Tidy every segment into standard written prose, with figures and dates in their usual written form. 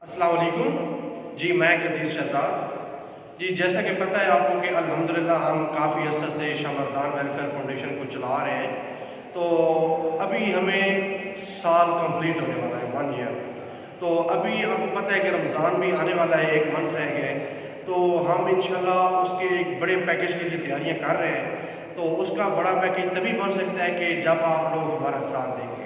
अस्सलाम वालेकुम जी। मैं कदीर शहजाद जी। जैसा कि पता है आपको कि अल्हम्दुलिल्लाह हम काफ़ी अर्से से शमरदान वेलफेयर फाउंडेशन को चला रहे हैं। तो अभी हमें साल कंप्लीट होने वाला है, 1 ईयर। तो अभी आपको पता है कि रमज़ान भी आने वाला है, 1 मंथ रह गए। तो हम इंशाल्लाह उसके एक बड़े पैकेज के लिए तैयारियां कर रहे हैं। तो उसका बड़ा पैकेज तभी बन सकता है कि जब आप लोग हमारा साथ देंगे।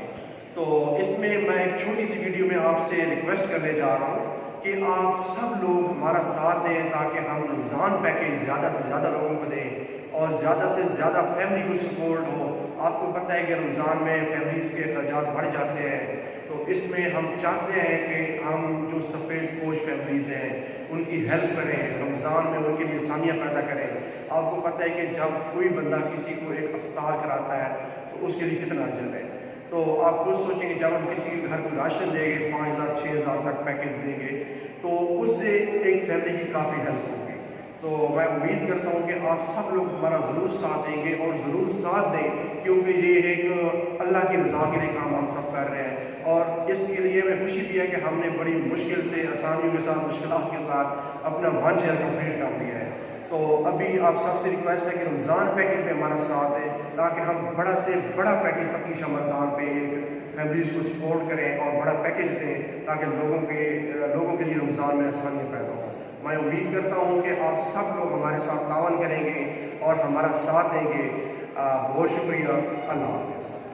तो इसमें मैं एक छोटी सी वीडियो में आपसे रिक्वेस्ट करने जा रहा हूँ कि आप सब लोग हमारा साथ दें ताकि हम रमज़ान पैकेज ज़्यादा से ज़्यादा लोगों को दें और ज़्यादा से ज़्यादा फैमिली को सपोर्ट हो। आपको पता है कि रमज़ान में फैमिलीज़ के अखराजात बढ़ जाते हैं। तो इसमें हम चाहते हैं कि हम जो सफ़ेद पोश फैमिलीज़ हैं उनकी हेल्प करें, रमज़ान में उनके लिए आसानियाँ पैदा करें। आपको पता है कि जब कोई बंदा किसी को एक अफ्तार कराता है तो उसके लिए कितना अजर है। तो आप खुद सोचेंगे जब हम किसी के घर को राशन देंगे, 5,000 6,000 तक पैकेज देंगे तो उससे एक फैमिली की काफ़ी हेल्प होगी। तो मैं उम्मीद करता हूँ कि आप सब लोग हमारा ज़रूर साथ देंगे और ज़रूर साथ दें, क्योंकि ये एक अल्लाह की रज़ा के लिए काम हम सब कर रहे हैं। और इसके लिए हमें खुशी भी है कि हमने बड़ी मुश्किल से, आसानियों के साथ, मुश्किलात के साथ अपना 1 ईयर कंप्लीट कर लिया है। तो अभी आप सबसे रिक्वेस्ट है कि रमज़ान पैकेज में हमारा साथ दें ताकि हम बड़ा से बड़ा पैकेज पक्की शमरदान पे एक फैमिलीज़ को सपोर्ट करें और बड़ा पैकेज दें ताकि लोगों के लिए रमज़ान में आसानियाँ पैदा हों। मैं उम्मीद करता हूँ कि आप सब लोग हमारे साथ तावन करेंगे और हमारा साथ देंगे। बहुत शुक्रिया। अल्लाह हाफ़िज़।